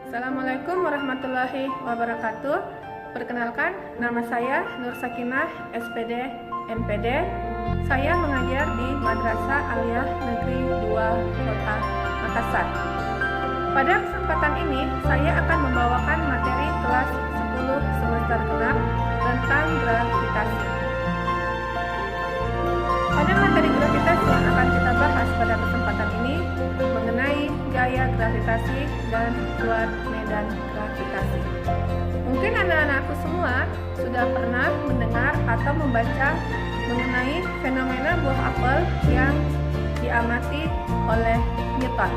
Assalamualaikum warahmatullahi wabarakatuh. Perkenalkan, nama saya Nur Sakinah, SPD, MPD. Saya mengajar di Madrasah Aliyah Negeri 2 Kota Makassar. Pada kesempatan ini, saya akan membawakan materi kelas 10 semester genap tentang gravitasi. Pada materi gravitasi yang akan kita bahas pada kesempatan ini mengenai gaya gravitasi dan kuat medan gravitasi. Mungkin anak-anakku semua sudah pernah mendengar atau membaca mengenai fenomena buah apel yang diamati oleh Newton.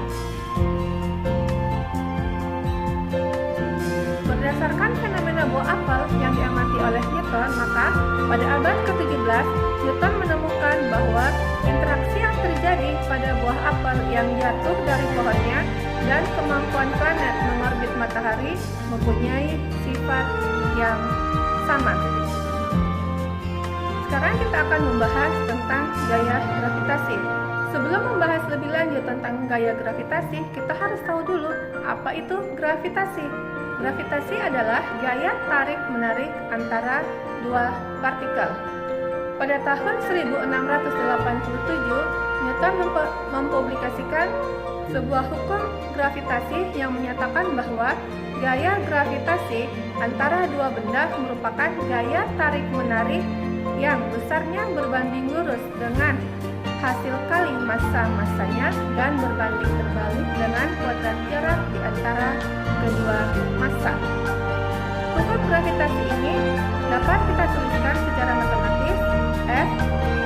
Berdasarkan fenomena buah apel yang diamati oleh Newton, maka pada abad ke-17 Newton menemukan bahwa interaksi yang terjadi pada buah apel yang jatuh dari pohonnya dan kemampuan planet mengorbit matahari mempunyai sifat yang sama. Sekarang kita akan membahas tentang gaya gravitasi. Sebelum membahas lebih lanjut tentang gaya gravitasi, kita harus tahu dulu apa itu gravitasi. Gravitasi adalah gaya tarik-menarik antara dua partikel. Pada tahun 1687, Newton mempublikasikan sebuah hukum gravitasi yang menyatakan bahwa gaya gravitasi antara dua benda merupakan gaya tarik-menarik yang besarnya berbanding lurus dengan hasil kali massa-massanya dan berbanding terbalik dengan kuadrat jarak di antara kedua massa. Hukum gravitasi ini dapat kita tuliskan secara matematis. F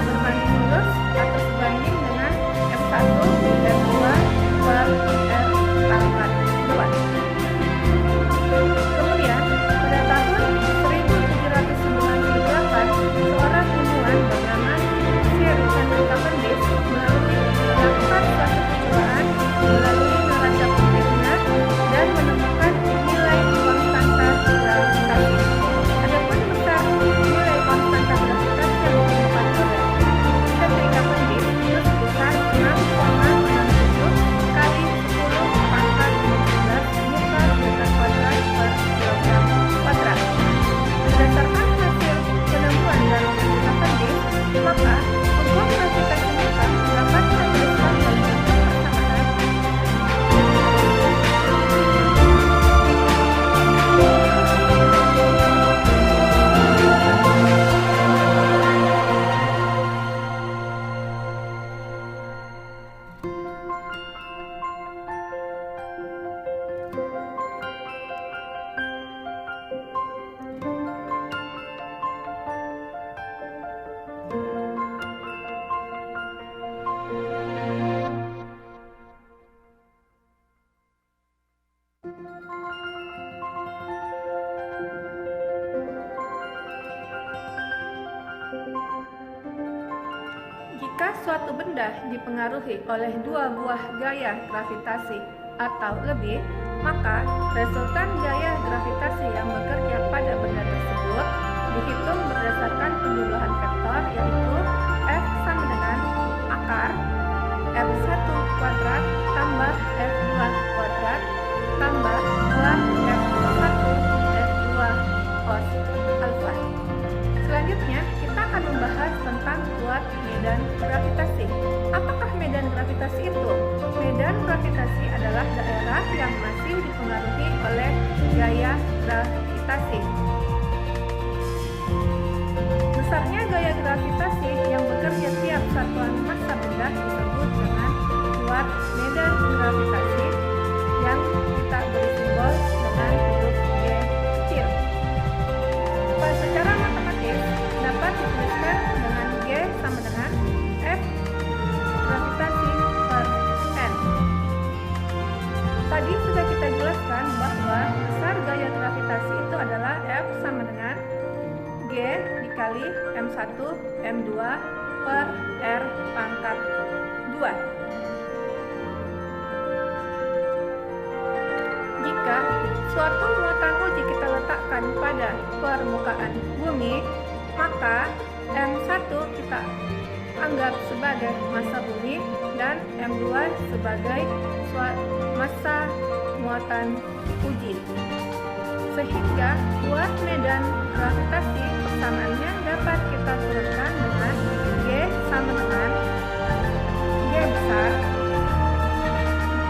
berbanding lurus atau sebanding dengan F1 F2 per R pangkat 2. Kemudian pada tahun 1798 seorang ilmuwan bernama Sir Henry Cavendish melakukan suatu percobaan melalui neraca pentingnya dan menemukan nilai konstanta gravitasi. Adapun besar nilai konstanta gravitasi yang ditemukan oleh Henry Cavendish itu sebesar 6,67 kali 10 pangkat 15 meter kuadrat per kilogram kuadrat. Berdasarkan hasil penemuan dari Henry Cavendish, maka hukum gravitasi Newton dapat kita tuliskan dalam bentuk persamaan. Jika suatu benda dipengaruhi oleh dua buah gaya gravitasi atau lebih, maka resultan gaya gravitasi yang bekerja pada benda tersebut dihitung berdasarkan penjumlahan vektor, yaitu F sama dengan akar F1 kuadrat tambah F2 kuadrat tambah 2F1 F2 cos alfa. Selanjutnya, kita akan membahas tentang kuat medan gravitasi. Apakah medan gravitasi itu? Medan gravitasi adalah daerah yang masih dipengaruhi oleh gaya gravitasi. Besarnya gaya gravitasi yang bekerja tiap satuan massa benda disebut dengan kuat medan gravitasi yang kita beri simbol dengan huruf G kecil. Secara matematis dapat dituliskan dengan G sama dengan F gravitasi per N. Tadi sudah kita jelaskan bahwa besar gaya gravitasi itu adalah F sama dengan G dikali M1 M2 per R pangkat 2. Jika suatu muatan uji kita letakkan pada permukaan bumi, maka M1 kita anggap sebagai massa bumi dan M2 sebagai massa muatan uji. Sehingga kuat medan gravitasi persamaannya dapat kita turunkan dengan G sama dengan G besar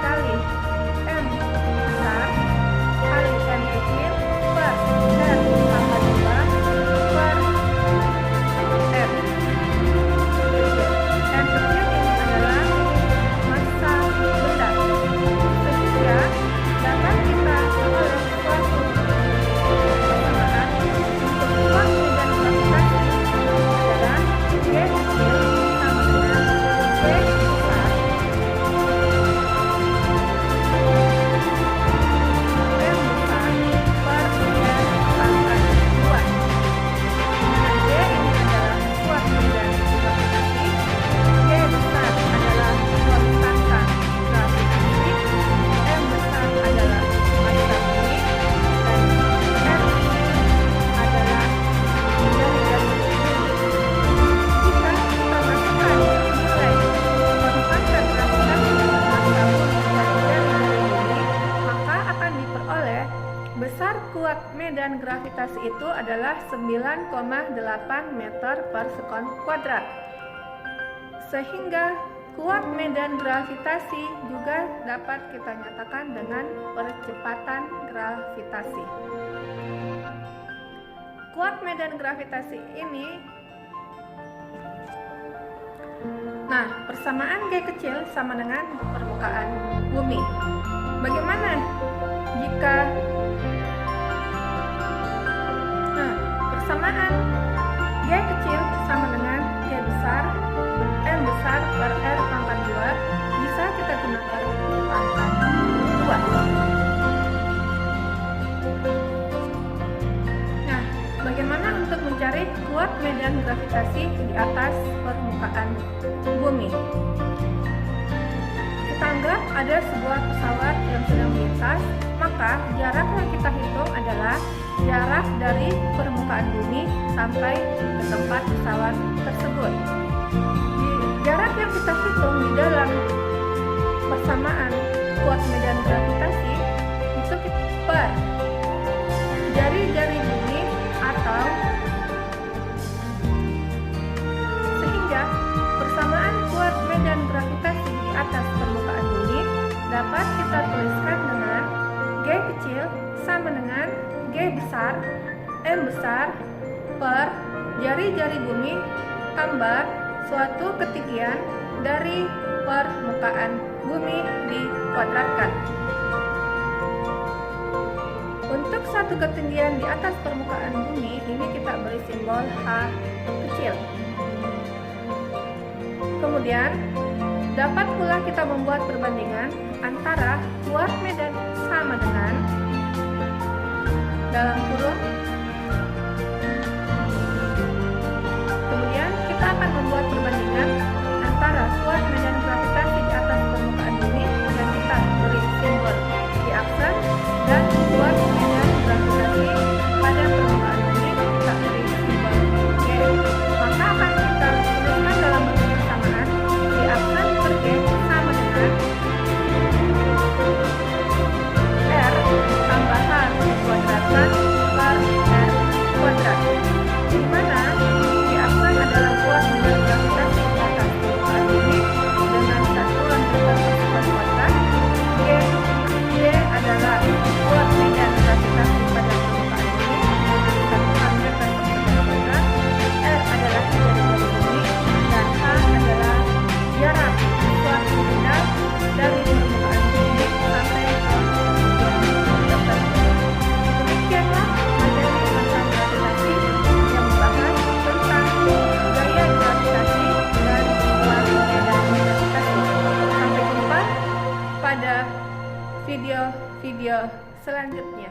kali M besar kali M kecil per R tambah 2 per M. M kecil ini adalah massa benda, sehingga dapat kita peroleh suatu persamaan untuk kuat medan gravitasi adalah G kecil sama dengan G besar M besar per R pangkat 2. G ini adalah kuat medan gravitasi, G besar adalah konstanta gravitasi, M besar adalah massa bumi, dan R adalah jari-jari bumi. Jika kita masukkan nilai konstanta gravitasi massa bumi dan jari-jari bumi, maka akan diperoleh besar kuat medan gravitasi itu adalah 9,8 meter per sekon kuadrat. Sehingga kuat medan gravitasi juga dapat kita nyatakan dengan percepatan gravitasi. Kuat medan gravitasi ini, persamaan G kecil sama dengan permukaan bumi. Bagaimana jika persamaan G kecil sama dengan G besar M besar per R pangkat 2 bisa kita gunakan pangkat 2. Bagaimana untuk mencari kuat medan gravitasi di atas permukaan bumi? Kita anggap ada sebuah pesawat yang sedang melintas, maka jarak yang kita hitung adalah jarak dari permukaan bumi sampai ke tempat pesawat tersebut. Jarak yang kita hitung di dalam persamaan kuat medan gravitasi itu per jari-jari bumi atau, sehingga persamaan kuat medan gravitasi di atas permukaan bumi dapat kita tuliskan dengan G kecil sama dengan G besar M besar per jari-jari bumi tambah suatu ketinggian dari permukaan bumi dikuadratkan. Untuk satu ketinggian di atas permukaan bumi ini kita beri simbol H kecil. Kemudian dapat pula kita membuat perbandingan antara kuat medan sama dengan dalam kurung. Kemudian kita akan membuat perbandingan antara kuat medan gravitasi di atas permukaan bumi yang kita beri simbol di aksen dan kuat medan gravitasi pada permukaan bumi kita beri simbol G. Maka akan kita tuliskan dalam bentuk persamaan di aksen per G sama dengan R tambahan kuadratkan per R kuadrat, di mana di aksen adalah kuat medan gravitasi di atas permukaan bumi dengan satuan meter per sekon kuadrat. G adalah kuat medan gravitasi pada permukaan bumi dengan satuan meter per sekon kuadrat. R adalah jari-jari bumi dan H adalah jarak suatu benda dari permukaan bumi sampai ke titik tertentu. Demikianlah materi tentang gravitasi yang membahas tentang gaya gravitasi dan kuat medan gravitasi. Sampai jumpa pada video-video selanjutnya.